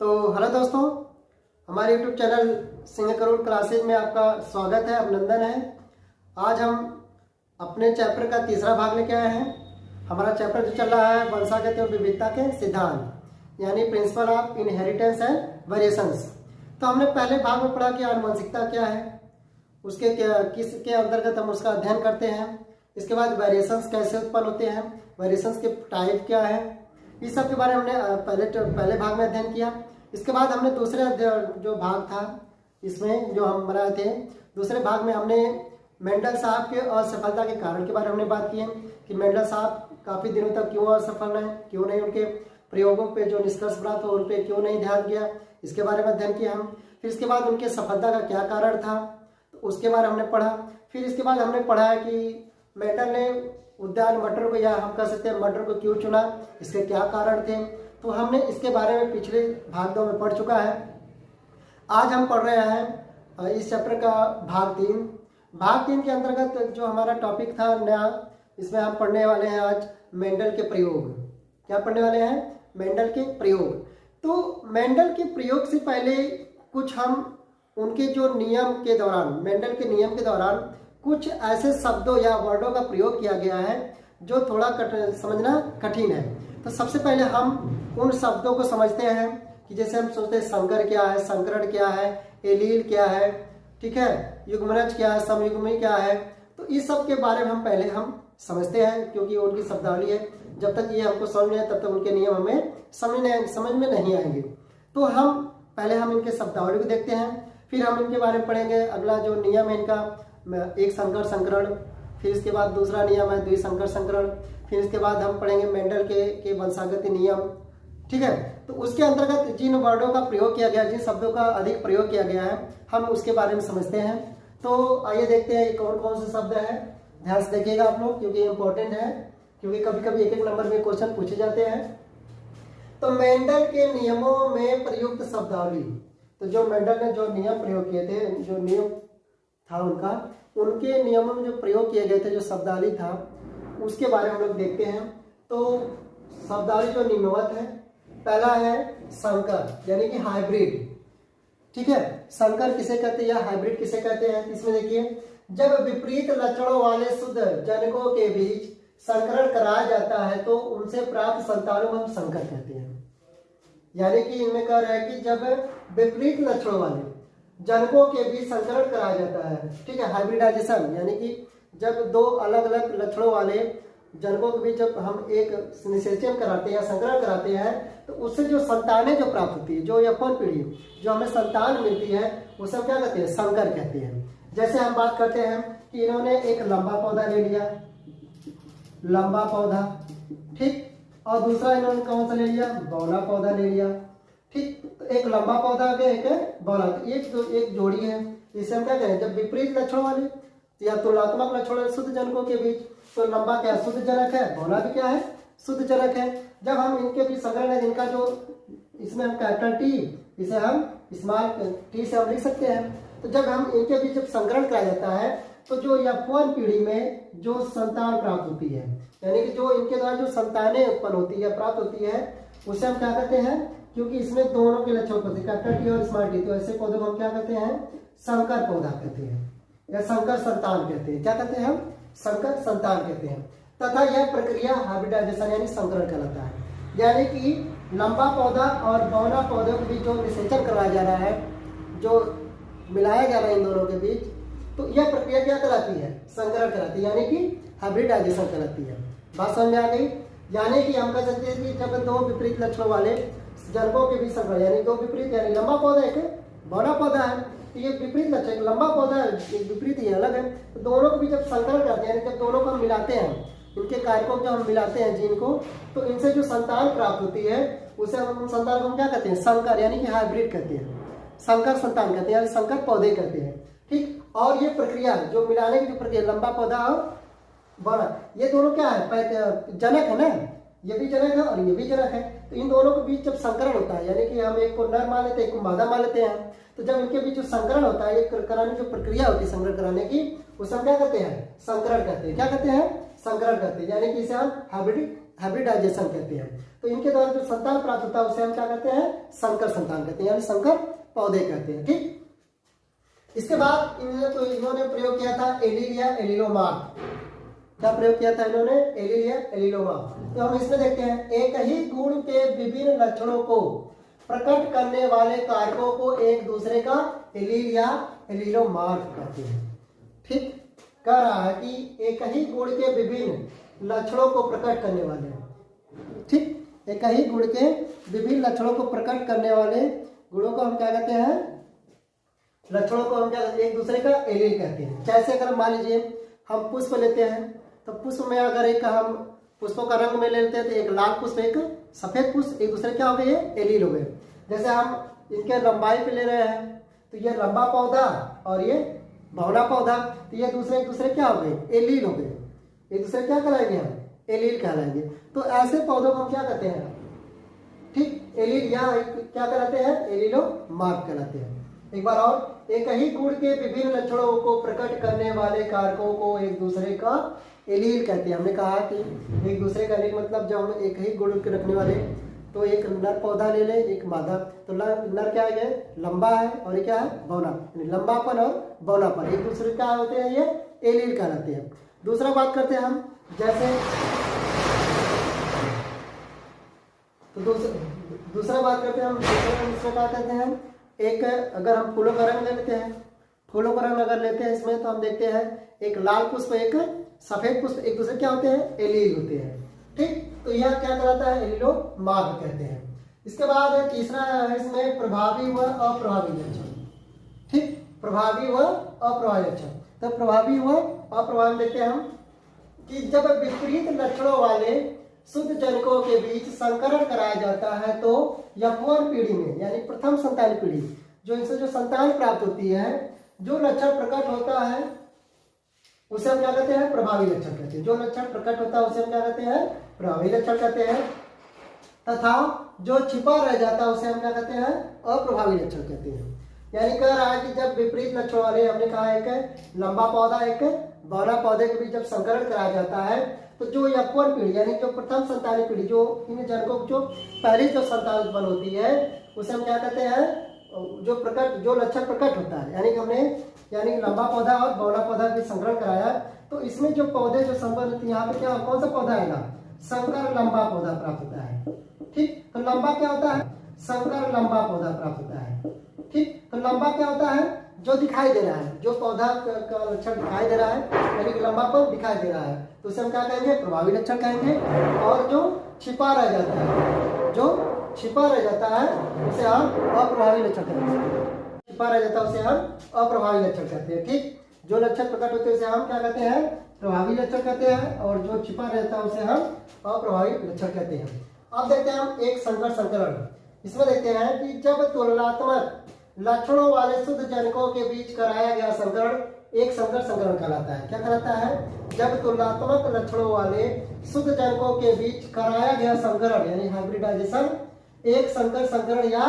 तो हेलो दोस्तों, हमारे YouTube channel Singh crore classes में आपका स्वागत है, अभिनंदन है। आज हम अपने चैप्टर का तीसरा भाग लेके आए हैं। हमारा चैप्टर जो चल रहा है वंशागत एवं विविधता के सिद्धांत, यानी principle of inheritance and variations. तो हमने पहले भाग में पढ़ा कि आनुवंशिकता क्या है, उसके किसके अंतर्गत हम उसका अध्ययन करते हैं। इसके बाद वेरिएशंस कैसे उत्पन्न होते हैं, वेरिएशंस के टाइप क्या है, इस सब के बारे में हमने पहले भाग में अध्ययन किया। इसके बाद हमने दूसरे जो भाग था इसमें जो हम बनाए थे, दूसरे भाग में हमने मेंडल साहब के असफलता के कारण के बारे में हमने बात की है कि मेंडल साहब काफ़ी दिनों तक क्यों असफल रहे, क्यों नहीं उनके प्रयोगों पे जो निष्कर्ष प्राप्त हो उन पर क्यों नहीं ध्यान दिया, इसके बारे में अध्ययन किया हम। फिर इसके बाद उनके सफलता का क्या कारण था, तो उसके बारे में हमने पढ़ा। फिर इसके बाद हमने पढ़ा है कि मेंडल ने उद्यान मटर को, या हम कह सकते हैं मटर को, क्यों चुना, इसके क्या कारण थे। तो हमने इसके बारे में पिछले भाग 2 में पढ़ चुका है। आज हम पढ़ रहे हैं इस चैप्टर का भाग 3। भाग 3 के अंतर्गत जो हमारा टॉपिक था नया, इसमें हम पढ़ने वाले हैं आज मेंडल के प्रयोग। क्या पढ़ने वाले हैं? मेंडल के प्रयोग। तो मेंडल के प्रयोग से पहले कुछ हम उनके जो नियम के दौरान, मेंडल के नियम के दौरान कुछ ऐसे शब्दों या वर्डों का प्रयोग किया गया है जो थोड़ा समझना कठिन है। तो सबसे पहले हम उन शब्दों को समझते हैं कि जैसे हम सोचते हैं संकर क्या है, संकरण क्या है, एलील क्या है, ठीक है, युग्मनज क्या है, समयुग्मी क्या है। तो इस सब के बारे में हम पहले समझते हैं, क्योंकि उनकी शब्दावली है। जब तक ये हमको समझ नहीं आए तब तक उनके नियम हमें समझ में नहीं आएंगे। तो पहले हम इनके शब्दावली को देखते हैं, फिर हम इनके बारे में पढ़ेंगे। अगला जो नियम है इनका, एक संकर संकरण, फिर इसके बाद दूसरा नियम है द्विसंकर संकरण, फिर इसके बाद हम पढ़ेंगे मेंडल के वंशागत नियम, ठीक है। तो उसके अंतर्गत जिन वर्डों का प्रयोग किया गया, जिन शब्दों का अधिक प्रयोग किया गया है, हम उसके बारे में समझते हैं। तो आइए देखते हैं कौन कौन से शब्द है। ध्यान से देखिएगा आप लोग, क्योंकि इंपॉर्टेंट है, क्योंकि कभी कभी एक नंबर में क्वेश्चन पूछे जाते हैं। तो मेंडल के नियमों में प्रयुक्त शब्दावली, तो जो मेंडल ने जो नियम प्रयोग किए थे, जो नियम था उनका, उनके नियमों में जो प्रयोग किए गए थे, जो शब्दावली था, उसके बारे में हम लोग देखते हैं। तो शब्दावली जो निम्नवत है, पहला है संकर, यानी कि हाइब्रिड, ठीक है। संकर किसे कहते हैं या हाइब्रिड किसे कहते हैं? इसमें देखिए, जब विपरीत लक्षणों वाले शुद्ध जनकों के बीच संकरण कराया जाता है तो उनसे प्राप्त संतानों को हम संकर कहते हैं। यानी कि इनमें कह रहा है कि जब विपरीत लक्षणों वाले जनकों के बीच संकरण कराया जाता है, ठीक है, हाइब्रिडाइजेशन, यानी कि जब दो अलग अलग लक्षणों वाले जनकों के बीच जब हम एक निषेचन कराते हैं, संकरण कराते हैं, तो उससे जो संतानें जो प्राप्त होती है, जो यौवन पीढ़ी, जो हमें संतान मिलती है, उसे हम क्या कहते हैं? संकर कहते हैं। जैसे हम बात करते हैं कि इन्होंने एक लंबा पौधा ले लिया, लंबा पौधा, ठीक, और दूसरा इन्होंने कौन सा ले लिया? बौना पौधा ले लिया, ठीक। तो एक लंबा पौधा है, एक बौना, एक जोड़ी है। इसे हम क्या करें? जब विपरीत लक्षणों वाले या तुलनात्मक लक्षण वाले शुद्ध जनकों के बीच, तो लंबा क्या शुद्ध जनक है, बौना भी क्या है? शुद्ध जनक है। जब हम इनके बीच संकरण है, जिनका जो इसमें हम कैपिटल टी, इसे हम स्मॉल टी से हम लिख सकते हैं। तो जब हम इनके बीच जब संकरण कराया जाता है, तो जो यौवन पीढ़ी में जो संतान प्राप्त होती है, यानी कि जो इनके द्वारा जो संतानें उत्पन्न होती है, प्राप्त होती है, उसे हम क्या कहते हैं? क्योंकि इसमें दोनों के लक्षण होते हैं, कैपिटल टी और स्मॉल टी, तो ऐसे पौधों को हम क्या कहते हैं? संकर पौधा कहते हैं, या संकर संतान कहते हैं। क्या कहते हैं हम? संकर संतान कहते हैं। तथा यह प्रक्रिया हाइब्रिडाइजेशन यानी संकरण कहलाता है। यानी कि लंबा पौधा और बौना पौधों के बीच जो निषेचन करवाया जा रहा है, जो मिलाया जा रहा है इन दोनों के बीच, तो यह प्रक्रिया क्या कहलाती है? संकरण कहलाती है, यानी कि हाइब्रिडाइजेशन कहलाती है। बात समझ में आ गई? यानी कि हम कह सकते हैं कि जब दो विपरीत लक्षणों वाले जनकों के बीच संकरण, यानी दो विपरीत, यानी लंबा पौधा एक बौना पौधा है, तो ये विपरीत लक्षण, लंबा पौधा है, एक विपरीत ही अलग है, तो दोनों के बीच जब संकरण करते हैं, जब दोनों को हम मिलाते हैं, इनके कारकों को जब हम मिलाते हैं जीन को, तो इनसे जो संतान प्राप्त होती है, उसे हम संतान को हम क्या कहते हैं? संकर, यानी कि हाइब्रिड कहते हैं, संकर संतान कहते हैं, यानी संकर पौधे कहते हैं, ठीक। और ये प्रक्रिया जो मिलाने की जो प्रक्रिया, लंबा पौधा और बड़ा, ये दोनों क्या है? जनक है ना, ये भी जनक है और ये भी जनक है। तो इन दोनों के बीच जब संकरण होता है, यानी कि हम एक को नर मान लेते हैं, एक को मादा मान लेते हैं, तो जब इनके बीच जो संकरण होता है, एक कराने की जो प्रक्रिया होती है संकरण कराने की, उसे हम क्या कहते हैं? संकरण कहते हैं। क्या कहते हैं? संकरण करते हैं, यानी कि इसे हम हाइब्रिडाइजेशन कहते हैं। तो इनके द्वारा जो संतान प्राप्त होता है उसे हम क्या कहते हैं, संकर संतान कहते हैं, यानी संकर पौधे कहते हैं। ठीक, इसके बाद इन्होंने प्रयोग किया था एलिलिया एलिलोमार्क। क्या प्रयोग किया था इन्होंने, एलिलिया एलिलोमार्क। तो हम इसमें देखते हैं, एक ही गुण के विभिन्न लक्षणों को प्रकट करने वाले कारकों को एक दूसरे का एलील या एलिलोमार्क कहते हैं। ठीक, कह रहा है कि एक ही गुण के विभिन्न लक्षणों को प्रकट करने वाले, ठीक, एक ही गुण के विभिन्न लक्षणों को प्रकट करने वाले गुणों को हम क्या कहते हैं, लक्षणों को हम क्या एक दूसरे का एलील कहते हैं। जैसे अगर मान लीजिए हम पुष्प लेते हैं, तो पुष्प में अगर एक हम पुष्पों का रंग में ले लेते हैं, तो एक लाल पुष्प एक सफेद पुष्प एक दूसरे क्या हो गए, एलील हो गए। जैसे हम इनके लंबाई पे ले रहे हैं, तो ये लंबा पौधा और ये बौना पौधा, तो ये एक दूसरे क्या हो गए, एलील हो गए। एक दूसरे क्या कहलाएंगे हम, एलील कहलाएंगे। तो ऐसे पौधों को हम क्या कहते हैं, ठीक, एलील या क्या कहलाते हैं, एलिलोमार्क कहलाते हैं। एक बार और, एक ही गुण के विभिन्न लक्षणों को प्रकट करने वाले कारकों को एक दूसरे का एलील कहते हैं। हमने कहा कि एक दूसरे का एलील मतलब जब हम एक ही गुण के रखने वाले, तो एक नर पौधा ले लें, एक मादा, तो नर क्या है, लंबा है, और ये क्या है, बौना, लंबापन और बौनापन एक दूसरे क्या होते हैं, ये एलील कहलाते हैं। दूसरा बात करते हैं हम, जैसे तो दूसरा बात करते हैं हम, इसमें क्या कहते हैं, एक अगर हम फूलों का रंग लेते हैं, फूलों का रंग अगर लेते हैं इसमें, तो हम देखते हैं एक लाल पुष्प एक सफेद पुष्प एक दूसरे क्या होते हैं, एलील होते हैं। ठीक, तो यह क्या कहलाता है, एलिलोमार्क कहते हैं। इसके बाद तीसरा है इसमें प्रभावी व अप्रभावी लक्षण। ठीक, प्रभावी व अप्रभावी लक्षण। तो प्रभावी व अप्रभावी देखते हैं हम कि जब विपरीत लक्षणों वाले शुद्ध जनकों के बीच संकरण कराया जाता है, तो F1 पीढ़ी में, यानी प्रथम संतान पीढ़ी, जो इनसे जो संतान प्राप्त होती है, जो लक्षण प्रकट होता है उसे हम क्या कहते हैं, प्रभावी लक्षण कहते हैं। जो लक्षण प्रकट होता है उसे हम क्या कहते हैं, प्रभावी लक्षण कहते हैं। तथा जो छिपा रह जाता है उसे हम क्या कहते हैं, अप्रभावी लक्षण कहते हैं। यानी कह रहा है कि जब विपरीत लक्षण वाले, हमने कहा एक लंबा पौधा एक बौना पौधे के बीच जब संकरण कराया जाता है, तो जो F1 पीढ़ी यानी जो प्रथम संतानी पीढ़ी, जो इन जनकों की जो पहली जो संतान उत्पन्न होती है, उसे हम क्या कहते हैं, जो लक्षण प्रकट होता है। यानी कि हमने लंबा पौधा और बौना पौधा भी संकरण कराया, तो इसमें जो पौधे जो संपन्न होती है, यहाँ पे क्या कौन सा पौधा आएगा, संकर लंबा पौधा प्राप्त होता है। ठीक, तो लंबा क्या होता है, संकर लंबा पौधा प्राप्त होता है। ठीक, तो लंबा क्या होता है, जो दिखाई दे रहा है, जो पौधा का लक्षण दिखाई दे रहा है, यानी कि लंबापन दिखाई दे रहा है, तो उसे हम क्या कहेंगे, प्रभावी लक्षण कहेंगे। और जो छिपा रह जाता है, जो छिपा रह जाता है उसे हम अप्रभावी लक्षण कहते हैं। छिपा रह जाता है उसे हम अप्रभावी लक्षण कहते हैं। ठीक, जो लक्षण प्रकट होते हैं उसे हम क्या कहते हैं, प्रभावी लक्षण कहते हैं, और जो छिपा रहता है उसे हम अप्रभावी लक्षण कहते हैं। अब देखते हैं हम एक संकर संकरण। इसमें देखते हैं कि जब तुलनात्मक लक्षणों वाले शुद्ध जनकों के बीच कराया गया संकरण एक संकर संकरण कहलाता है। क्या कहलाता है, जब तुलनात्मक लक्षणों वाले शुद्ध जनकों के बीच कराया गया संकरण यानी हाइब्रिडाइजेशन एक संकर संकरण या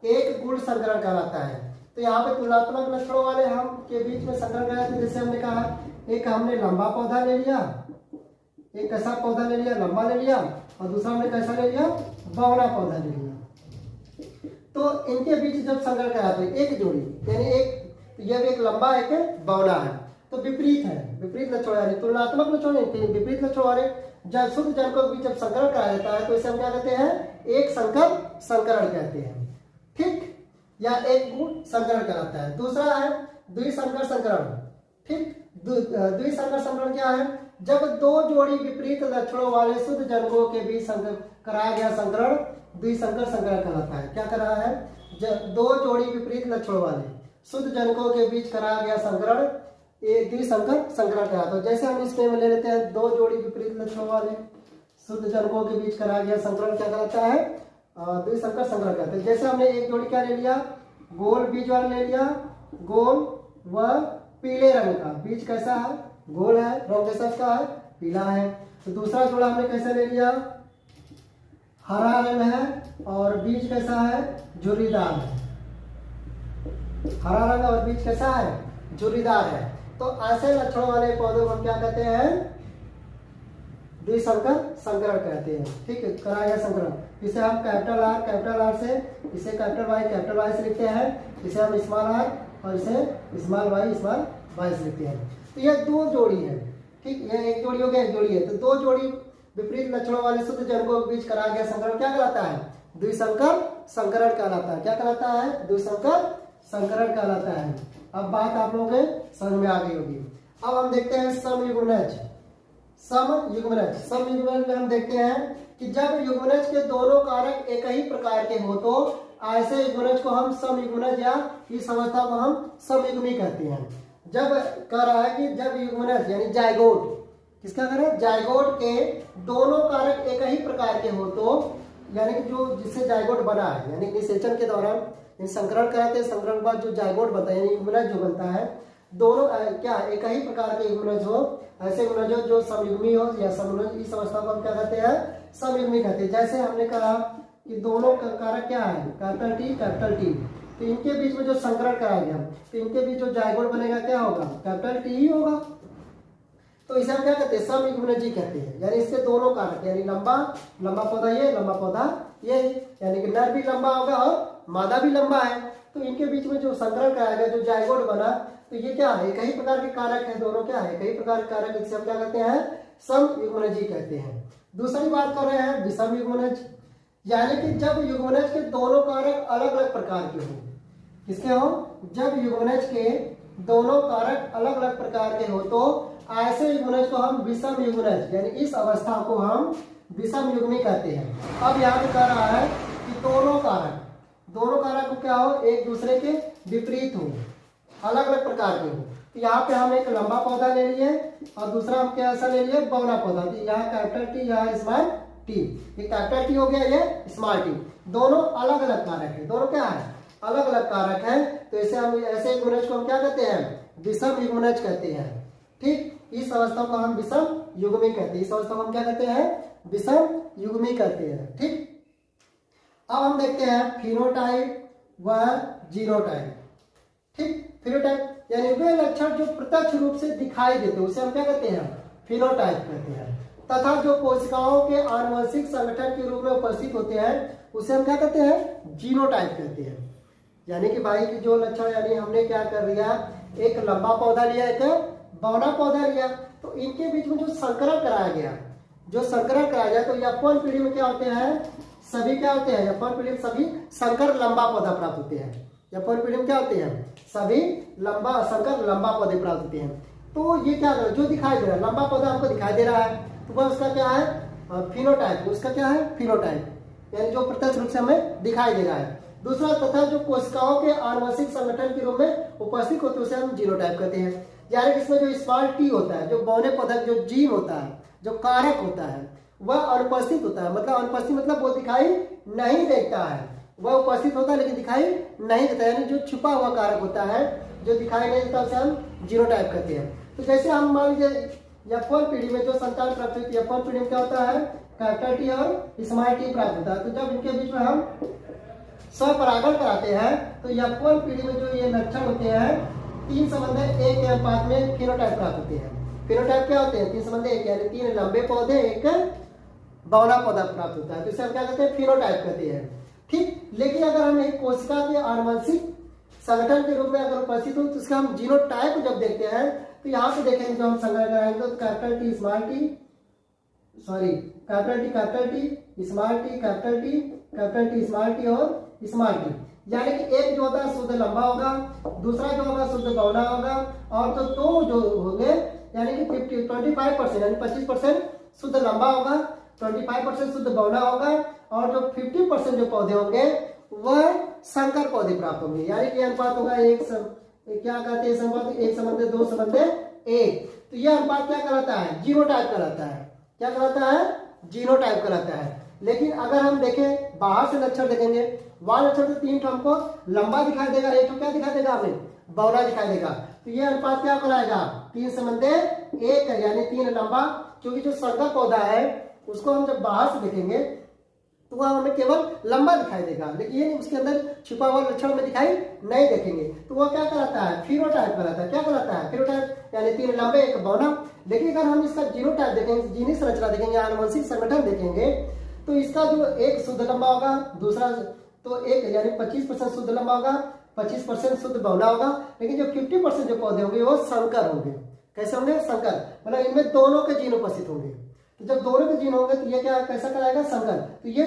एक गुण संकरण कहलाता है। तो यहाँ पे तुलनात्मक लक्षणों वाले हम के बीच में संकरण कराया, तो जैसे हमने कहा, एक हमने लंबा पौधा ले लिया, एक कैसा पौधा ले लिया, लंबा ले लिया, और दूसरा हमने कैसा ले लिया, बौना पौधा ले लिया। तो इनके बीच जब संकरण कराते हैं एक जोड़ी, यानी यह एक लंबा एक बौना है, तो विपरीत है, विपरीत लक्षण यानी तुलनात्मक लक्षण नहीं, विपरीत लक्षण वाले जब शुद्ध जनकों के बीच जब संकरण कराया जाता है, तो इसे हम क्या कहते हैं, एक संकर संकरण कहते हैं। ठीक, या एक गुण संकरण कहलाता है। दूसरा है द्विसंकर संकरण। ठीक, द्विसंकर संकरण क्या है, जब दो जोड़ी विपरीत लक्षणों वाले शुद्ध जनकों के बीच कराया गया संकरण द्विसंकर संकरण कहलाता है। क्या कर रहा है, जब दो जोड़ी विपरीत लक्षणों वाले शुद्ध जनकों के बीच कराया गया संकरण ये द्विसंकर संकरण कहलाता है। जैसे हम इसमें ले लेते हैं, दो जोड़ी विपरीत लक्षणों वाले शुद्ध जनकों के बीच कराया गया संकरण क्या कहलाता है, द्विसंकर संकरण कहते हैं। जैसे हमने एक जोड़ी क्या ले लिया, गोल बीज वाला ले लिया, गोल व पीले रंग का, बीज कैसा है, गोल है, रंग कैसा इसका है, पीला है। तो दूसरा जोड़ा हमने कैसे ले लिया, हरा रंग है और बीज कैसा है, झुर्रीदार है। हरा रंग और बीज कैसा है, झुर्रीदार है। तो ऐसे लक्षणों वाले पौधों को हम क्या कहते हैं, द्विसंकर संकरण कहते हैं। ठीक है, कराया गया संकरण। इसे हम कैपिटल आर से, इसे कैपिटल वाई से लिखते हैं, इसे हम स्मॉल आर और इसे स्मॉल वाई से लिखते हैं। तो ये दो जोड़ी है। ठीक, ये एक जोड़ी हो गया, एक जोड़ी है। तो दो जोड़ी विपरीत लक्षणों वाले शुद्ध जनकों के बीच कराया गया संकरण क्या कहलाता है? द्विसंकर संकरण कहलाता है। क्या कहलाता है? द्विसंकर संकरण कहलाता है। अब बात आप लोगों के समझ में आ गई होगी। अब हम देखते हैं समयुग्मनज। समयुग्मनज में हम देखते हैं कि जब युग्मनज के दोनों कारक एक ही प्रकार के हो तो ऐसे युग्मनज को हम समयुग्मनज या इस अवस्था को हम समयुग्मी कहते हैं। जब कह रहा है कि जब युग्मनज यानी जाइगोट, किसका करें? जाइगोट के दोनों कारक एक ही प्रकार के हो तो, यानी कि जो जिससे जाइगोट बना है, यानी निषेचन के दौरान संकरण कराते हैं, संकरण के बाद जो जाइगोट बनता है यानी युग्मनज जो बनता है, दोनों क्या एक ही प्रकार के युग्मनज हो, ऐसे युग्मनज जो समयुग्मी हो या समयुग्मी, इस अवस्था को हम क्या कहते हैं? समयुग्मी कहते हैं। जैसे हमने कहा कि दोनों कारक क्या है? Capital T. तो इनके बीच में जो संकरण कराया गया, तो इनके बीच जो जाइगोट बनेगा क्या होगा? कैपिटल टी ही होगा। तो इसे हम क्या कहते हैं? समयुग्मनजी कहते हैं। यानी इसके दोनों कारक, यानी लंबा पौधा ये, लंबा पौधा ये, यानी कि नर भी लंबा होगा और मादा भी लंबा है। तो इनके बीच में जो संकरण कराया गया, जो जाइगोट बना, तो ये क्या है? एक ही प्रकार के कारक है, दोनों क्या है? एक ही प्रकार के कारक, इसे हम क्या कहते हैं? समयुग्मनजी कहते हैं। दूसरी बात कर रहे हैं विषम युग्मनज, यानी कि जब युग्मनज के दोनों कारक अलग अलग प्रकार के हो। किसके हो? जब युग्मनज के दोनों कारक अलग अलग प्रकार के हो तो ऐसे युग्मनज को हम विषम युग्मनज, यानी इस अवस्था को हम विषम युग्मी कहते हैं। अब यहाँ पे कह रहा है कि दोनों कारक को क्या हो? एक दूसरे के विपरीत हो, अलग अलग प्रकार के हो। तो यहाँ पे हम एक लंबा पौधा ले लिए और दूसरा हम कैसा ले लिए? बौना पौधा। तो यहाँ कैपिटल टी, यहाँ स्मॉल टी। ये कैपिटल टी हो गया, ये स्मॉल टी। दोनों अलग अलग कारक है, दोनों क्या है? अलग अलग कारक है। तो इसे हम ऐसे युग्मनज को हम क्या कहते हैं? विषम युग्मनज कहते हैं। ठीक, इस अवस्था को हम विषम युग्मी कहते हैं। इस अवस्था को हम क्या कहते हैं? विषम युग्मी कहते हैं। ठीक, अब हम देखते हैं फिनोटाइप व जीनोटाइप। ठीक, फिनोटाइप यानी वे लक्षण जो प्रत्यक्ष रूप से दिखाई देते हैं उसे हम क्या कहते हैं? फिनोटाइप कहते हैं। तथा जो कोशिकाओं के आनुवंशिक संगठन के रूप में उपस्थित होते हैं उसे हम क्या कहते हैं? जीनोटाइप कहते हैं। यानी कि भाई की जो लक्षण, यानी हमने क्या कर लिया? एक लंबा पौधा लिया, एक बौना पौधा लिया, तो इनके बीच में जो संकरण कराया गया, तो F1 पीढ़ी में क्या होते हैं? सभी क्या होते हैं? F1 पीढ़ी में सभी संकर लंबा पौधा प्राप्त होते हैं। F1 पीढ़ी में क्या होते हैं? सभी संकर लंबा पौधे प्राप्त होते हैं। तो ये क्या कर, जो दिखाई दे रहा है लंबा पौधा हमको दिखाई दे रहा है, तो वह उसका क्या है? फिनोटाइप। उसका क्या है? फिनोटाइप, यानी जो प्रत्यक्ष रूप से हमें दिखाई दे रहा है। दूसरा, तथा जो कोशिकाओं के आनुवंशिक संगठन के रूप में उपस्थित होते हैं उसे हम जीनोटाइप कहते हैं। यानी इसमें जो स्मॉल टी होता है, जो बौने पौधा जो जीन होता है, जो कारक होता है, वह अनुपस्थित होता है। मतलब अनुपस्थित मतलब वो दिखाई नहीं देता है, वह उपस्थित होता है लेकिन दिखाई नहीं देता, यानी जो छुपा हुआ कारक होता है जो दिखाई नहीं देता उसे हम जीनोटाइप कहते हैं। तो जैसे हम मान लीजिए F1 पीढ़ी में जो संतान प्राप्त होती है, F1 पीढ़ी में क्या होता है? कैपिटल टी और स्मॉल टी प्राप्त होता है। तो जब इनके बीच में हम स्वपरागण कराते हैं तो F1 पीढ़ी में जो ये लक्षण होते हैं 3:1 के अनुपात में फिनोटाइप प्राप्त होते हैं। फिनोटाइप क्या होते हैं? 3:1, यानी 3 लंबे पौधे, एक बौना पौधा प्राप्त होता है। तो इसे हम क्या कहते हैं? फिनोटाइप कहते हैं। ठीक, लेकिन अगर हम एक कोशिका के आनुवंशिक संगठन के रूप में अगर उपस्थित हो तो उसका हम जीनोटाइप जब देखते हैं तो यहाँ पे देखेंगे, जो हम संग्रह कराएंगे तो capital T small T, capital T small T, capital T small T और स्मॉल टी। यानी कि एक जो होता है शुद्ध लंबा होगा, दूसरा जो होगा शुद्ध बौना होगा, और तो दो जो होंगे यानी कि 25% यानी 25% शुद्ध लंबा होगा, 25% शुद्ध बौना होगा, और जो 50% जो पौधे होंगे वह संकर पौधे प्राप्त होंगे। यानी कि अनुपात होगा क्या कहते हैं? अनुपात 1:2:1। तो यह अनुपात क्या कहलाता है? जीनोटाइप कहलाता है। क्या कहलाता है? जीनोटाइप कहलाता है। लेकिन अगर हम देखें बाहर से लक्षण देखेंगे, वह लक्षण तो 3 हमको लंबा दिखाई देगा, एक तो क्या दिखाई देगा? हमें बौना दिखाई देगा। तो यह अनुपात क्या कहलाएगा? 3:1, यानी 3 लंबा। क्योंकि जो संकर पौधा है उसको हम जब बाहर से देखेंगे तो वह हमें केवल लंबा दिखाई देगा, लेकिन ये उसके अंदर छुपा हुआ लक्षण में दिखाई नहीं देखेंगे। तो वह क्या कहलाता है? फिनोटाइप कहलाता है। क्या कहलाता है? फिनोटाइप, यानी 3 लंबे एक बौना। लेकिन अगर हम इसका जीनोटाइप देखेंगे, जीनी संरचना देखेंगे, आनुवंशिक संगठन देखेंगे, तो इसका जो एक शुद्ध लंबा होगा, दूसरा तो एक यानी 25% शुद्ध लंबा होगा, 25% शुद्ध बौना होगा, लेकिन जो 50% जो पौधे होंगे वो संकर होंगे। कैसे होंगे? संकर, मतलब इनमें दोनों के जीन उपस्थित होंगे। तो जब दोनों के जीन होंगे तो ये क्या कैसा कराएगा? संकर। तो ये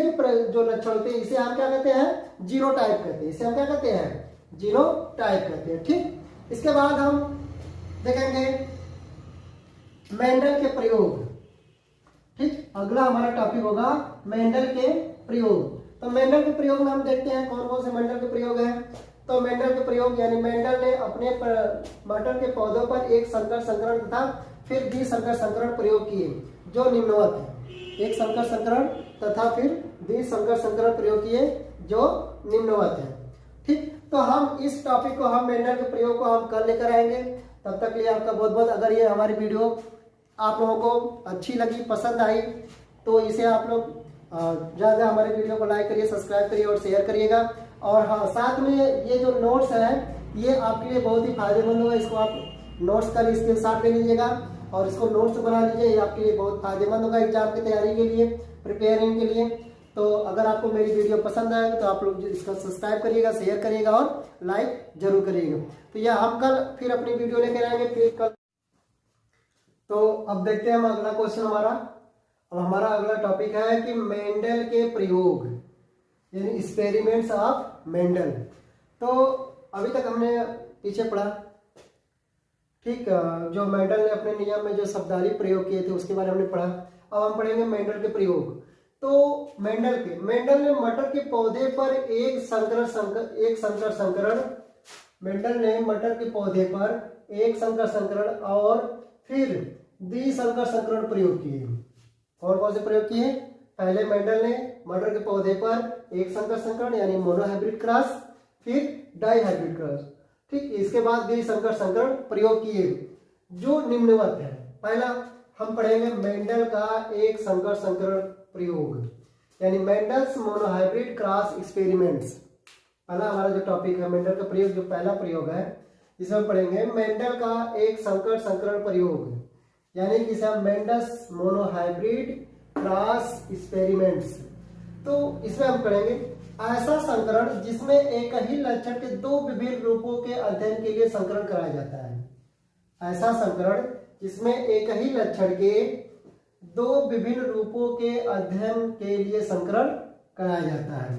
जो लक्षण होते हैं इसे हम क्या कहते हैं? जीनोटाइप कहते हैं। इसे हम क्या कहते हैं? जीनोटाइप कहते हैं। ठीक, इसके बाद हम देखेंगे मेंडल के प्रयोग। ठीक, अगला हमारा टॉपिक होगा मेंडल के प्रयोग। तो मेंडल के प्रयोग में हम देखते हैं कौन कौन से मेंडल के प्रयोग हैं। तो मेंडल के प्रयोग यानी मेंडल ने अपने मटर के पौधों पर एक संकर संकरण तथा फिर द्विसंकर संकरण प्रयोग किए जो निम्नवत है। एक संकर संकरण तथा फिर द्विसंकर संकरण प्रयोग किए जो निम्नवत है। ठीक, तो हम इस टॉपिक को, हम मेंडल के प्रयोग को हम कल लेकर आएंगे। तब तक के लिए आपका बहुत बहुत, अगर ये हमारी वीडियो आप लोगों को अच्छी लगी, पसंद आई, तो इसे आप लोग ज़्यादा हमारे वीडियो को लाइक करिए, सब्सक्राइब करिए और शेयर करिएगा। और हाँ, साथ में ये जो नोट्स है ये आपके लिए बहुत ही फायदेमंद होगा। इसको आप नोट्स का स्क्रीनशॉट ले लीजिएगा और इसको नोट्स बना लीजिए। ये आपके लिए बहुत फायदेमंद होगा एग्जाम की तैयारी के लिए, प्रिपेयरिंग के लिए। तो अगर आपको मेरी वीडियो पसंद आए तो आप लोग इसका सब्सक्राइब करिएगा, शेयर करिएगा और लाइक जरूर करिएगा। तो यह हम कल फिर अपनी वीडियो लेकर आएंगे फिर कल। तो अब देखते हैं हम अगला क्वेश्चन हमारा। अब हमारा अगला टॉपिक है कि मेंडल के प्रयोग, यानी एक्सपेरिमेंट्स ऑफ मेंडल। तो अभी तक हमने पीछे पढ़ा, ठीक, जो मेंडल ने अपने नियम में जो शब्दावली प्रयोग किए थे उसके बारे में हमने पढ़ा। अब हम पढ़ेंगे मेंडल के प्रयोग। तो मेंडल ने मटर के पौधे पर एक संकर संकरण, मेंडल ने मटर के पौधे पर एक संकर संकरण और फिर द्विसंकर संकरण प्रयोग किए। कौन कौन से प्रयोग किए? पहले मेंडल ने मटर के पौधे पर एक संकर संकरण यानी मोनोहाइब्रिड क्रॉस, फिर डाइहाइब्रिड क्रॉस। ठीक, इसके बाद द्विसंकर संकरण प्रयोग किए जो निम्नवत है। पहला हम पढ़ेंगे मेंडल का एक संकर संकरण प्रयोग, यानी मेंडल्स मोनोहाइब्रिड क्रॉस एक्सपेरिमेंट्स। पहला हमारा जो टॉपिक है मेंडल का प्रयोग, जो पहला प्रयोग है इसमें हम पढ़ेंगे मेंडल का एक संकर संकरण प्रयोग, यानी कि इसे मेंडल्स मोनोहाइब्रिड क्रॉस एक्सपेरिमेंट्स। तो इसमें हम पढ़ेंगे ऐसा संकरण जिसमें एक ही लक्षण के दो विभिन्न रूपों के अध्ययन के लिए संकरण कराया जाता है। ऐसा संकरण जिसमें एक ही लक्षण के दो विभिन्न रूपों के अध्ययन के लिए संकरण कराया जाता है।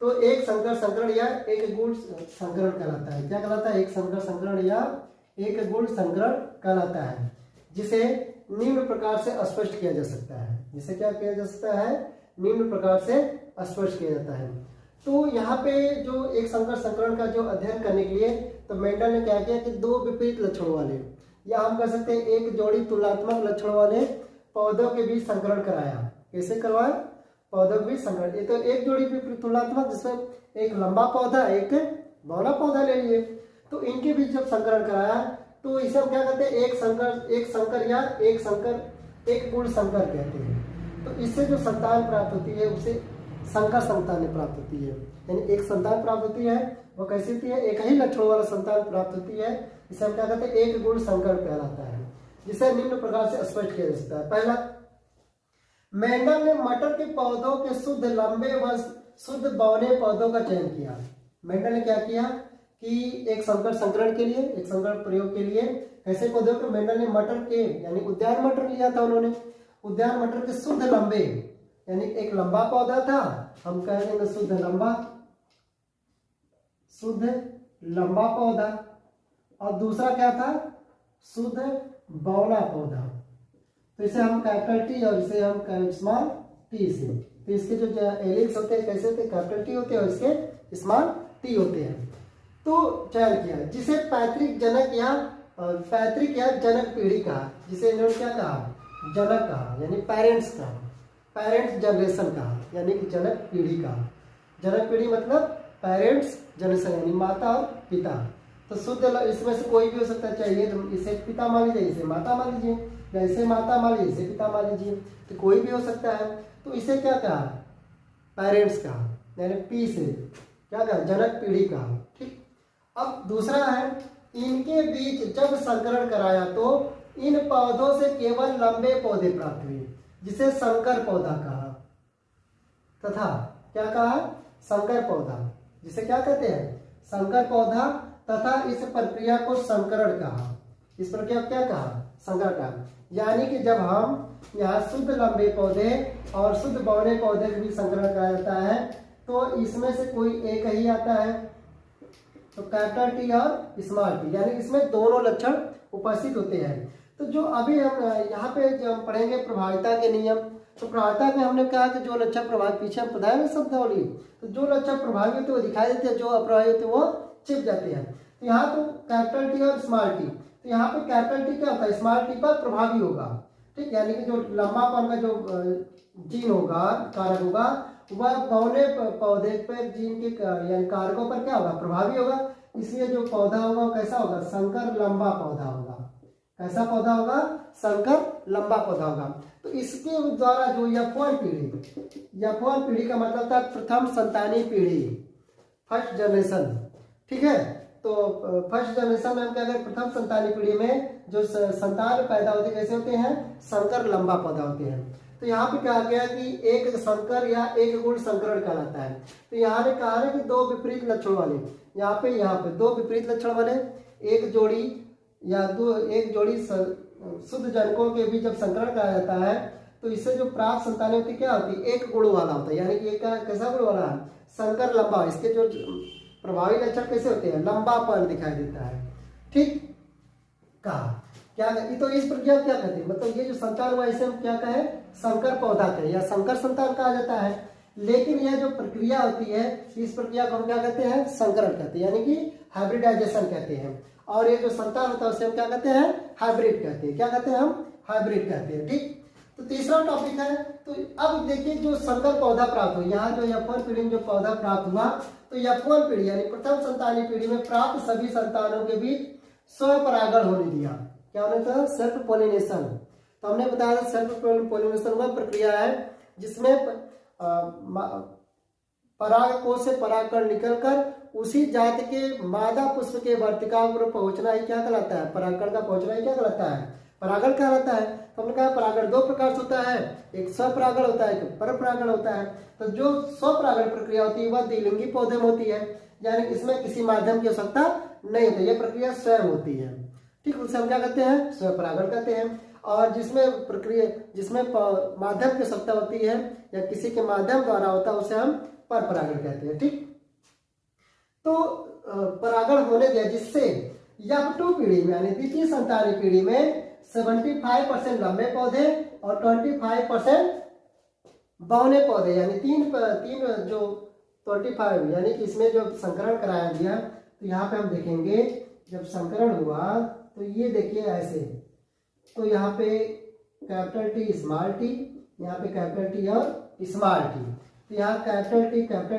तो एक संकर संकरण या एक गुण संकरण कहलाता है। क्या कहलाता है? एक संकर संकरण या एक गुण संकरण कहलाता है, जिसे निम्न प्रकार से स्पष्ट किया जा सकता है। जिसे क्या किया जा सकता है? निम्न प्रकार से स्पष्ट किया जाता है। तो यहाँ पे जो एक संकर संकरण का जो अध्ययन करने के लिए तो मेंडल ने क्या किया कि दो विपरीत लक्षणों वाले, या हम कह सकते हैं एक जोड़ी तुलनात्मक लक्षणों वाले पौधों के बीच संकरण कराया। कैसे करवाया? पौधों के बीच संकरण। ये तो एक जोड़ी तुलनात्मक, जिसमें एक लंबा पौधा एक बौना पौधा ले लिए, तो इनके बीच जब संकरण कराया तो इसे हम क्या कहते हैं? एक संकर या एक गुण संकर कहते हैं। तो इससे जो संतान प्राप्त होती है उसे संकर संतान प्राप्त होती है। यानी एक संतान प्राप्त होती है, वो कैसी होती है? एक ही लक्षणों वाला संतान प्राप्त होती है। इसे हम क्या कहते हैं? एक गुण संकर कहलाता है, जिसे निम्न प्रकार से स्पष्ट किया जा सकता है। पहला, मेंडल ने मटर के पौधों के शुद्ध लंबे व शुद्ध बौने पौधों का चयन किया। मेंडल ने क्या किया कि एक संकर संकरण के लिए, एक संकर प्रयोग के लिए ऐसे पौधों को मेंडल ने मटर के यानी उद्यान मटर लिया था। उन्होंने उद्यान मटर के शुद्ध लंबे, यानी एक लंबा पौधा था, हम कह देंगे शुद्ध लंबा पौधा, और दूसरा क्या था? शुद्ध बौना पौधा। तो इसे हम कैपिटल टी और इसे हम स्मॉल टी से, तो इसके जो एलिक्स होते हैं कैसे होते हैं? कैपिटल टी होते हैं और इसके स्मॉल टी होते हैं। तो चयन किया जिसे पैतृक या जनक पीढ़ी कहा, जिसे इन्होंने क्या कहा? जनक कहा, यानी पेरेंट्स जनरेशन कहा, यानी कि जनक पीढ़ी कहा। जनक पीढ़ी मतलब पेरेंट्स जनरेशन, यानी माता और पिता। तो शुद्ध इसमें से कोई भी हो सकता है, चाहिए तो इसे पिता मान लीजिए, इसे माता मान लीजिए, या इसे माता मान लीजिए, इसे पिता मान लीजिए, तो कोई भी हो सकता है। तो इसे क्या कहा? पेरेंट्स कहा, यानी पी से क्या कहा, जनक पीढ़ी कहा। ठीक, अब दूसरा है इनके बीच जब संकरण कराया तो इन पौधों से केवल लंबे पौधे प्राप्त हुए, जिसे संकर पौधा कहा, तथा क्या कहा, संकर पौधा, जिसे क्या कहते हैं, संकर पौधा, तथा इस प्रक्रिया को संकरण कहा। इस प्रक्रिया को क्या कहा, संकरण कहा। यानी कि जब हम यहाँ शुद्ध लंबे पौधे और शुद्ध बौने पौधे भी संकरण कराया जाता है तो इसमें से कोई एक ही आता है, तो कैपिटल टी और स्मॉल टी, यानी इसमें दोनों लक्षण उपस्थित होते हैं। तो जो अभी हम यहाँ पे जो हम पढ़ेंगे प्रभाविता के नियम, तो प्रभाविता में हमने कहा कि जो लक्षण प्रभावित, पीछे हम पढ़ाए ना शब्दावली, तो जो लक्षण प्रभावित होते हैं वो दिखाई देते हैं, जो अप्रभावित होते हैं वो छिप जाते हैं। तो यहाँ तो कैपिटल टी और स्मॉल टी, तो यहाँ पे कैपिटल टी क्या होता है, स्मॉल टी पर प्रभावी होगा। ठीक, यानी कि जो लंबापन का जो जीन होगा, कारक होगा, वह बौने पौधे पर जीन के यानी कारकों पर क्या होगा, प्रभावी होगा। इसलिए जो पौधा होगा वो कैसा होगा, संकर लंबा पौधा होगा। कैसा पौधा होगा, संकर लंबा पौधा होगा। तो इसके द्वारा जो F1 पीढ़ी, F1 पीढ़ी का मतलब था प्रथम संतानी पीढ़ी, फर्स्ट जनरेशन। ठीक है, तो फर्स्ट जनरेशन में हम क्या करें, प्रथम संतानी पीढ़ी में जो संतान पैदा होते कैसे होते हैं, संकर लंबा पौधा होते हैं। तो यहाँ पे कहा गया कि एक संकर या एक गुण संकरण कहलाता है। तो यहाँ ने कहा है कि दो विपरीत लक्षण वाले, यहाँ पे दो विपरीत लक्षण वाले एक जोड़ी या एक जोड़ी शुद्ध जनकों के भी जब संकरण कराया जाता है तो इससे जो प्राप्त संतानें होती क्या होती है, एक गुण वाला होता है। यानी कि एक कैसा गुण वाला है, संकर लंबा। इसके जो प्रभावी लक्षण कैसे होते हैं, लंबापन दिखाई देता है। ठीक, कहा क्या, तो इस प्रक्रिया क्या कहते हैं, मतलब ये जो संतान हुआ इसे हम क्या कहें, संकर पौधा कहें या संकर संतान कहा जाता है। लेकिन यह जो प्रक्रिया होती है इस प्रक्रिया को हम क्या कहते हैं, संकरण कहते हैं, यानी कि हाइब्रिडाइजेशन कहते हैं। और ये जो संतान होता है उसे हम क्या कहते हैं, हाइब्रिड कहते हैं। क्या कहते हैं, हम हाइब्रिड कहते हैं। ठीक, तो तीसरा टॉपिक है, तो अब देखिए जो संकर पौधा प्राप्त हुआ, यहाँ जो F1 पीढ़ी में जो पौधा प्राप्त हुआ, तो F1 पीढ़ी यानी प्रथम संतानी पीढ़ी में प्राप्त सभी संतानों के बीच स्वपरागण होने दिया। क्या होने था, सेल्फ पोलिनेशन। तो हमने बताया था सेल्फ पोलिनेशन वह प्रक्रिया है जिसमें पराग कोश से परागकण निकलकर उसी जात के मादा पुष्प के वर्तिका पर पहुंचना ही क्या कहलाता है, परागकण का पहुंचना ही क्या कहलाता है, परागण कहलाता है। तो हमने कहा परागण दो प्रकार से होता है, एक स्वपरागण होता है, एक परपरागण होता है। तो जो स्वपरागण प्रक्रिया होती है वह द्विलिंगी पौधे में होती है, यानी इसमें किसी माध्यम की आवश्यकता नहीं होती, यह प्रक्रिया स्वयं होती है। ठीक, उसे हम क्या कहते हैं, स्वपरागण कहते हैं। और जिसमें प्रक्रिया जिसमें माध्यम की आवश्यकता होती है या किसी के माध्यम द्वारा होता है उसे हम परपरागण कहते हैं। ठीक, तो परागण होने दिया जिससे F2 पीढ़ी में यानी द्वितीय संतानी पीढ़ी में 75% लंबे पौधे और 25% बौने पौधे, यानी तीन जो 25 यानी कि इसमें जो संकरण कराया गया। तो यहाँ पे हम देखेंगे जब संकरण हुआ तो ये देखिए ऐसे, तो यहाँ पे कैपिटल टी स्मॉल टी, यहाँ पे कैपिटल टी और स्मॉल टी। तो यहाँ कैपिटल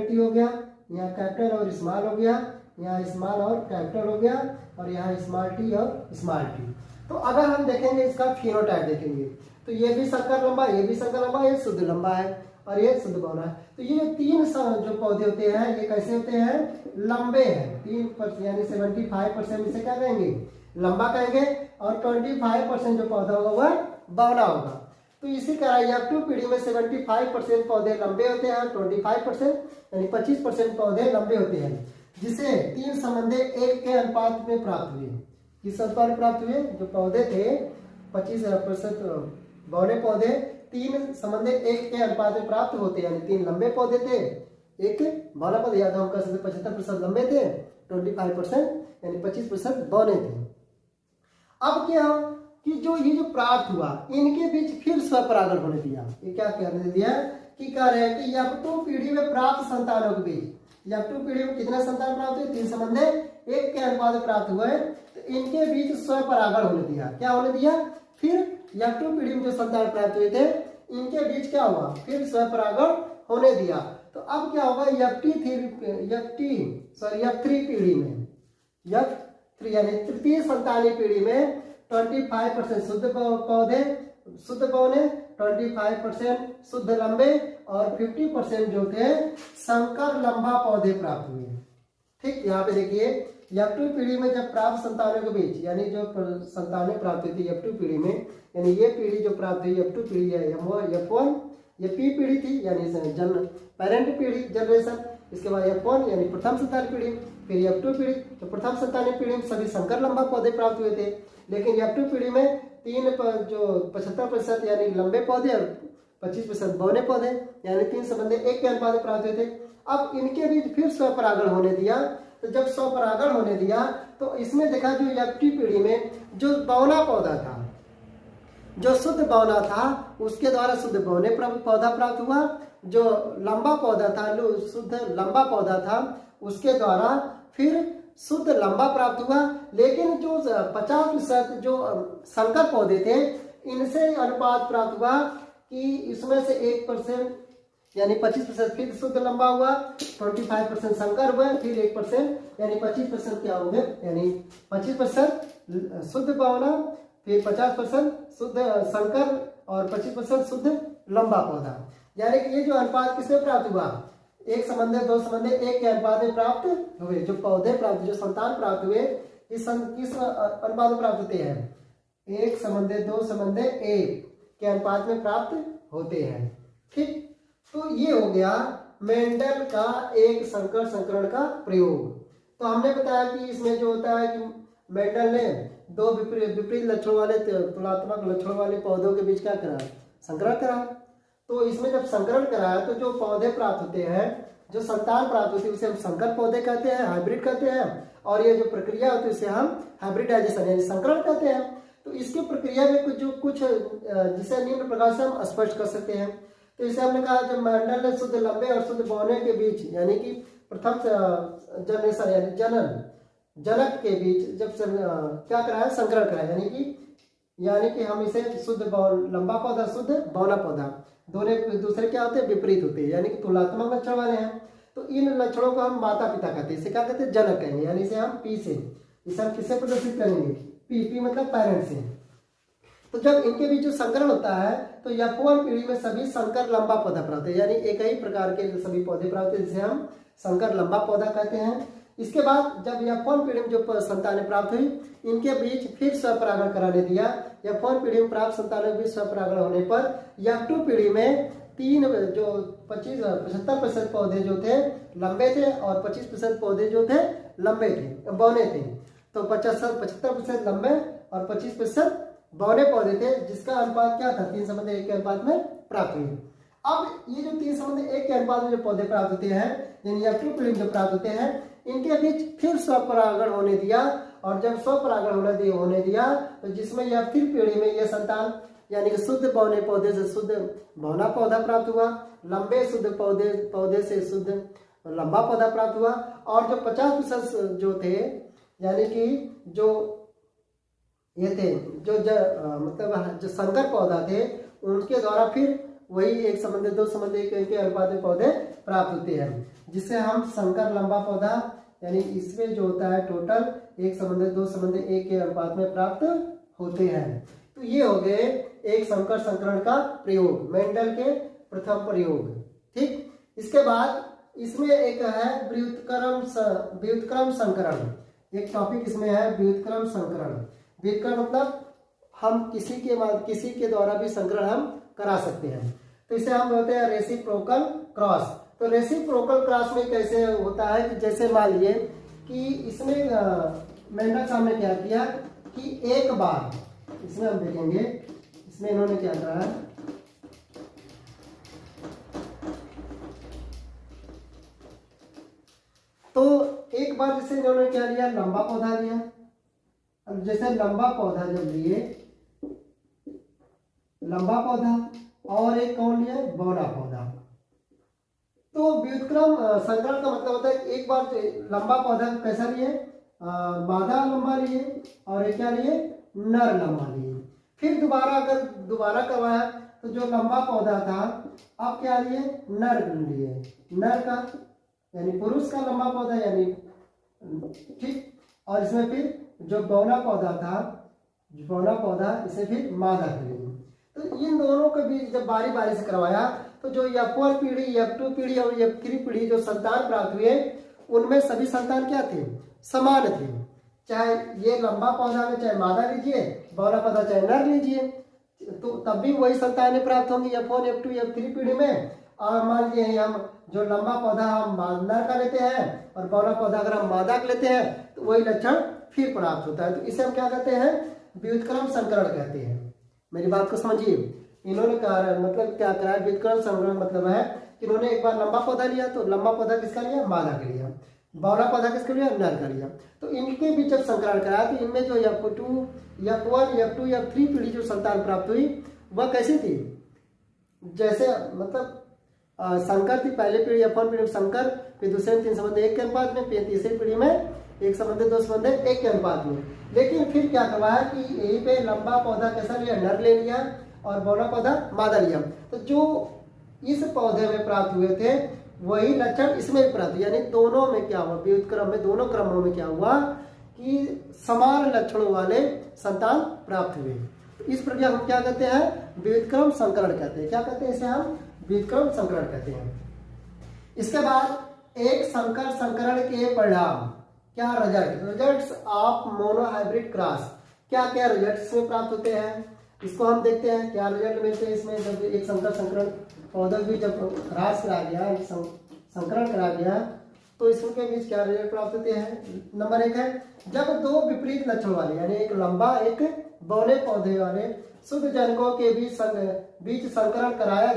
टी हो गया, यहाँ कैपिटल और स्मॉल हो गया, यहाँ स्मॉल और कैपिटल हो गया, और यहाँ स्मॉल टी और स्मॉल टी। तो अगर हम देखेंगे इसका फिनोटाइप देखेंगे तो ये भी संकर लंबा, ये भी संकर लंबा, ये शुद्ध लंबा है और ये शुद्ध बौना है। तो ये जो तीन जो पौधे होते हैं ये कैसे होते हैं, लंबे हैं। 3% यानी 75% इसे क्या कहेंगे, लंबा कहेंगे, और 25% जो पौधा होगा वह बौना होगा। तो इसी तरह F2 पीढ़ी में 75% पौधे लंबे होते हैं, 25% यानी 25% पौधे लंबे होते हैं, जिसे तीन संबंधे एक के अनुपात में प्राप्त हुए। किस अनुपात में प्राप्त हुए, जो पौधे थे 25% बौने पौधे तीन संबंधे एक के अनुपात में प्राप्त होते हैं, यानी तीन लंबे पौधे थे एक बौना पौधे, या तो हम कह सकते 75% लंबे थे, 25% यानी 25% बौने थे। अब क्या कि जो ये जो प्राप्त हुआ इनके बीच फिर स्वपरागण होने दिया। ये क्या कहने दिया कि कह रहे हैं कि F2 पीढ़ी में प्राप्त संतानों के बीच, F2 पीढ़ी में कितने संतान प्राप्त हुए, तीन संबंधे एक के अनुपात में प्राप्त हुए, तो इनके बीच स्वपरागण होने दिया। क्या होने दिया, फिर F2 पीढ़ी में जो संतान प्राप्त हुए थे इनके बीच क्या हुआ, फिर स्वपरागण होने दिया। तो अब क्या होगा, F3 पीढ़ी में, F3 यानी तृतीय संतानी पीढ़ी में 25% शुद्ध पौधे शुद्ध बौने 25% शुद्ध लंबे और 50% जो थे संकर लंबा पौधे प्राप्त हुए। ठीक, यहाँ पे देखिए F2 पीढ़ी में जब प्राप्त संतानों के बीच, यानी जो संतानें प्राप्त हुई थी F2 पीढ़ी में, यानी ये पीढ़ी जो प्राप्त हुई F2 पीढ़ी है F1, ये P पीढ़ी थी यानी जन पेरेंट पीढ़ी जनरेशन। इसके बाद F1 यानी प्रथम संतान पीढ़ी, फिर F2 पीढ़ी। तो प्रथम संतान पीढ़ी में सभी संकर लंबा पौधे प्राप्त हुए थे, लेकिन F2 पीढ़ी में 75% यानी लंबे पौधे और 25% बौने पौधे यानी 3 संबंधी 1 के अनुपात में प्राप्त हुए थे। अब इनके बीच फिर स्वपरागण होने दिया। तो जब स्वपरागण होने दिया तो इसमें देखा जो F2 पीढ़ी में जो बौना पौधा था, जो शुद्ध बौना था, उसके द्वारा शुद्ध बौने पौधा प्राप्त हुआ। जो लंबा पौधा था, शुद्ध लंबा पौधा था, उसके द्वारा फिर शुद्ध लंबा प्राप्त हुआ। लेकिन जो 50% जो संकर पौधे थे, इनसे अनुपात प्राप्त हुआ कि इसमें से 1% यानी 25% फिर शुद्ध लंबा हुआ, 25% संकर हुए, फिर 1% यानी 25% क्या हो गए, यानी 25% शुद्ध बौना, फिर 50% शुद्ध संकर और 25% शुद्ध लंबा पौधा। यानी कि ये जो अनुपात किसमें प्राप्त हुआ, 1 संबंधी 2 संबंधी 1 के अनुपात में प्राप्त हुए। जो पौधे प्राप्त, जो संतान प्राप्त हुए, किस अनुपात में प्राप्त होते हैं, 1 संबंधी 2 संबंधी 1 के अनुपात में प्राप्त होते हैं। ठीक, तो ये हो गया मेंडल का एक संकर संकरण का प्रयोग। तो हमने बताया कि इसमें जो होता है कि मेंडल ने 2 विपरीत लक्षणों वाले, तुलनात्मक लक्षणों वाले पौधों के बीच क्या करा, संकरण करा। तो इसमें जब संकरण कराया तो जो पौधे प्राप्त होते हैं, जो संतान प्राप्त होती है, उसे हम संकर पौधे कहते हैं, हाइब्रिड कहते हैं। और ये जो प्रक्रिया होती है उसे हम हाइब्रिडाइजेशन यानी संकरण कहते हैं। तो इसकी प्रक्रिया में कुछ जिसे निम्न प्रकार से हम स्पष्ट कर सकते हैं। तो इसे हमने कहा जब मेंडल ने शुद्ध लंबे और शुद्ध बौने के बीच यानी कि प्रथम जनरेशन यानी जनक के बीच जब क्या कराया, संकरण कराया, यानी कि हम इसे शुद्ध लंबा पौधा, शुद्ध बौना पौधा, दोनों एक दूसरे क्या होते हैं, विपरीत होते हैं, यानी कि तुलनात्मक लक्षण वाले हैं। तो इन लक्षणों को हम माता पिता कहते हैं। इसे क्या कहते हैं, जनक कहेंगे, यानी इसे हम पी से, इसे हम किससे प्रदर्शित करेंगे, पी मतलब पेरेंट से। तो जब इनके बीच जो संकरण होता है तो F1 पीढ़ी में सभी संकर लंबा पौधा प्राप्त है, यानी एक ही प्रकार के सभी पौधे प्राप्त है, जिसे हम संकर लंबा पौधा कहते हैं। इसके बाद जब F1 पीढ़ी में जो संतानें प्राप्त हुई, इनके बीच फिर स्वपरागण कराने दिया। F1 पीढ़ी में प्राप्त संतानों के बीच स्वपरागण होने पर F2 पीढ़ी में 75% पौधे जो थे लंबे थे और 25% पौधे जो थे लंबे थे, बौने थे। तो 75% लंबे और 25% बौने पौधे थे, जिसका अनुपात क्या था, 3 संबंधी 1 के अनुपात में प्राप्त हुई। अब ये जो 3 संबंधी 1 के अनुपात में जो पौधे प्राप्त होते हैं, यानी F2 पीढ़ी में जो प्राप्त होते हैं, इनके बीच फिर स्वपरागण होने दिया। और जब स्वपरागण होने दिया तो जिसमें F3 पीढ़ी में ये संतान यानी कि शुद्ध बौने पौधे से शुद्ध बौना पौधा प्राप्त हुआ, लंबे शुद्ध पौधे से शुद्ध लंबा पौधा प्राप्त हुआ। और जो 50% जो थे, यानी कि जो ये थे मतलब जो संकर पौधा थे, उनके द्वारा फिर वही 1 संबंधी 2 संबंधी 1 के अनुपात में पौधे प्राप्त होते हैं, जिससे हम संकर लंबा पौधा यानी इसमें जो होता है टोटल 1 संबंधी 2 संबंधी 1 के अनुपात में प्राप्त होते हैं। तो ये हो गए एक संकर संकरण का प्रयोग, मेंडल के प्रथम प्रयोग। ठीक, इसके बाद इसमें एक है व्युत्क्रम संकरण। एक टॉपिक इसमें है व्युत्क्रम संकरण। व्युत्क्रम मतलब हम किसी के द्वारा भी संकरण हम करा सकते हैं। तो इसे हम बोलते हैं रेसिप्रोकल क्रॉस। तो रेसिप्रोकल क्रॉस में कैसे होता है कि जैसे मान लीजिए कि इसमें मेंडल साहब ने क्या किया कि एक बार, इसमें हम देखेंगे, इसमें इन्होंने क्या करा है, तो एक बार जैसे इन्होंने क्या लिया, लंबा पौधा लिया। अब जैसे लंबा पौधा जब लिए, लंबा पौधा, और एक कौन लिया, बौना पौधा। तो व्युत्क्रम संकरण का मतलब होता है कि एक बार लंबा पौधा कैसा लिए, मादा लंबा लिए, और एक क्या लिए, नर लंबा लिए। फिर दोबारा करवाया तो जो लंबा पौधा था अब क्या लिए, नर लिए, नर का यानी पुरुष का लंबा पौधा यानी, ठीक। और इसमें फिर जो बौना पौधा था, बौना पौधा इसे फिर मादा कर लिए। तो इन दोनों के बीच जब बारी बारी से करवाया तो जो F1 पीढ़ी, F2 पीढ़ी और F3 पीढ़ी जो संतान प्राप्त हुए उनमें सभी संतान क्या थे, समान थे। चाहे ये लंबा पौधा में चाहे मादा लीजिए, बौना पौधा चाहे नर लीजिए, तो तब भी वही संतानें प्राप्त होंगी F1, F2, F3 पीढ़ी में। और मान लीजिए हम जो लंबा पौधा हम नर का लेते हैं और बौना पौधा अगर हम मादा का लेते हैं तो वही लक्षण फिर प्राप्त होता है। तो इसे हम क्या कहते हैं, व्युत्क्रम संकरण कहते हैं। मेरी बात को समझिए, इन्होंने कहा मतलब क्या करा, व्युत्क्रम संकरण मतलब है कि इन्होंने एक बार लंबा पौधा लिया तो लंबा पौधा किसका लिया, मादा का लिया, बौना पौधा किसका लिया, नर का लिया। तो इनके बीच जब संकरण कराया तो इनमें जो F2, F1, F2, F3 पीढ़ी जो संतान प्राप्त हुई वह कैसी थी, जैसे मतलब संकर थी। पहले पीढ़ी F1 पीढ़ी में संकर, फिर दूसरे में 3 संबंध 1 के अनुपात में, फिर तीसरी पीढ़ी में 1 संबंध 2 संबंध 1 के अनुपात में। लेकिन फिर क्या करवाया कि यहीं पे लंबा पौधा कैसा लिया, नर ले लिया और बौना पौधा मादा लिया। तो जो इस पौधे में प्राप्त हुए थे वही लक्षण इसमें भी प्राप्त, यानी दोनों में क्या हुआ, व्युत्क्रम में दोनों क्रमों में क्या हुआ कि समान लक्षणों वाले संतान प्राप्त हुए। तो इस प्रक्रिया हम क्या कहते हैं, व्युत्क्रम संकरण कहते हैं। क्या कहते हैं इसे हम, व्युत्क्रम संकरण कहते हैं। इसके बाद एक संकर संकरण के परिणाम, क्या रिजल्ट्स ऑफ मोनोहाइब्रिड क्रॉस, क्या क्या रिजल्ट्स में प्राप्त होते हैं, इसको हम देखते हैं क्या रिजल्ट मिलते हैं इसमें। जब एक संकर संकरण पौधा भी जब क्रॉस करा गया, संकरण करा गया तो इसके बीच क्या रिजल्ट प्राप्त होते हैं। नंबर 1 है, जब दो विपरीत लक्षण वाले यानी एक लंबा एक बौने पौधे वाले शुद्ध जनकों के बीच संकरण कराया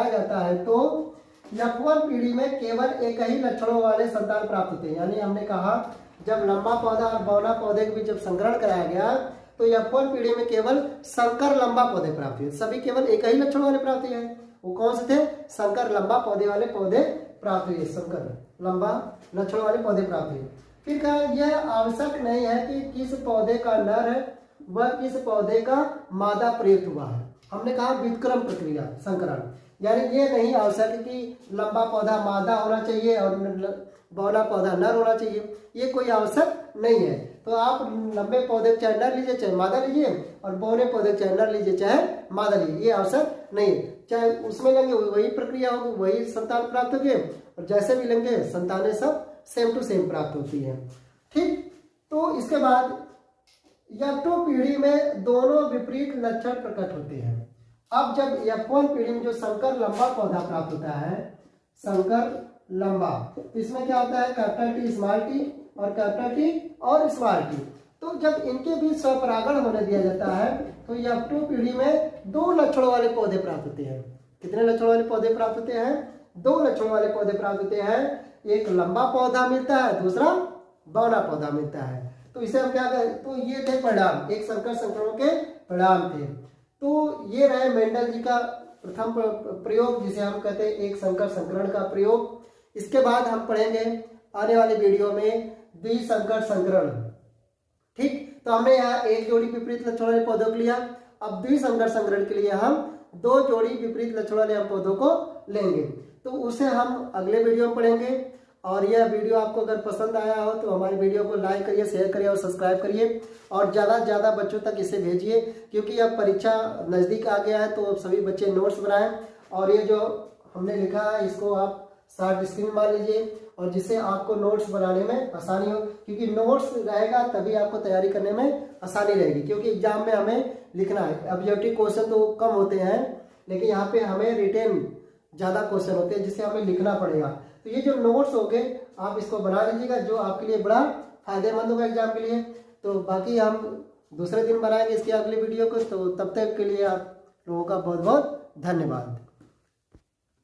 जाता है तो F1 पीढ़ी में केवल एक ही लक्षणों वाले संतान प्राप्त होते हैं। यानी हमने कहा जब लंबा पौधा और बौना पौधे के बीच जब संकरण कराया गया तो F1 पीढ़ी में केवल संकर लंबा पौधे प्राप्त हुए, सभी केवल एक ही लक्षण वाले प्राप्त हुए। वो कौन से थे, संकर लंबा पौधे वाले पौधे प्राप्त हुए, संकर लंबा लक्षण वाले पौधे प्राप्त हुए। फिर कहा यह आवश्यक नहीं है कि किस पौधे का नर है वह किस पौधे का मादा प्रयुक्त हुआ है। हमने कहा व्युत्क्रम प्रक्रिया संकरण, यानी ये नहीं आवश्यक है कि लंबा पौधा मादा होना चाहिए और बौना पौधा नर होना चाहिए, ये कोई आवश्यक नहीं है। तो आप लंबे पौधे चाहे नर लीजिए चाहे मादा लीजिए और बौने पौधे चाहे नर लीजिए चाहे मादा लीजिए, ये आवश्यक नहीं है। चाहे उसमें लेंगे वही प्रक्रिया होगी, वही संतान प्राप्त होगी और जैसे भी लेंगे संतानें सब सेम टू सेम प्राप्त होती है। ठीक, तो इसके बाद F2 पीढ़ी में दोनों विपरीत लक्षण प्रकट होते हैं। अब जब F1 पीढ़ी में जो संकर लंबा पौधा प्राप्त होता है, संकर लंबा, तो इसमें क्या होता है, कैपिटल टी स्मॉल टी और कैपिटल टी और स्मॉल टी। तो जब इनके बीच स्वपरागण होने दिया जाता है तो F2 पीढ़ी में 2 लक्षणों वाले पौधे प्राप्त होते हैं। कितने लक्षण वाले पौधे प्राप्त होते हैं, 2 लक्षण वाले पौधे प्राप्त होते हैं। एक लंबा पौधा मिलता है, दूसरा बौना पौधा मिलता है। तो इसे हम क्या करें, तो ये थे परिणाम, एक संकर संकरणों के परिणाम थे। तो ये रहे मेंडल जी का प्रथम प्रयोग जिसे हम कहते हैं एक संकर संकरण का प्रयोग। इसके बाद हम पढ़ेंगे आने वाले वीडियो में द्विसंकर संकरण। ठीक, तो हमने यहाँ एक जोड़ी विपरीत लक्षण वाले पौधों को लिया, अब द्विसंकर संकरण के लिए हम 2 जोड़ी विपरीत लक्षण वाले हम पौधों को लेंगे, तो उसे हम अगले वीडियो में पढ़ेंगे। और यह वीडियो आपको अगर पसंद आया हो तो हमारे वीडियो को लाइक करिए, शेयर करिए और सब्सक्राइब करिए और ज़्यादा से ज़्यादा बच्चों तक इसे भेजिए, क्योंकि अब परीक्षा नज़दीक आ गया है तो अब सभी बच्चे नोट्स बनाएं। और ये जो हमने लिखा है इसको आप शॉर्ट स्क्रीन मार लीजिए और जिससे आपको नोट्स बनाने में आसानी हो, क्योंकि नोट्स रहेगा तभी आपको तैयारी करने में आसानी रहेगी। क्योंकि एग्जाम में हमें लिखना है, ऑब्जेक्टिव क्वेश्चन तो कम होते हैं लेकिन यहाँ पे हमें रिटेन ज़्यादा क्वेश्चन होते हैं जिसे हमें लिखना पड़ेगा। तो ये जो नोट्स हो गए आप इसको बना लीजिएगा, जो आपके लिए बड़ा फायदेमंद होगा एग्जाम के लिए। तो बाकी हम दूसरे दिन बनाएंगे इसकी अगली वीडियो को, तो तब तक के लिए आप लोगों का बहुत बहुत धन्यवाद।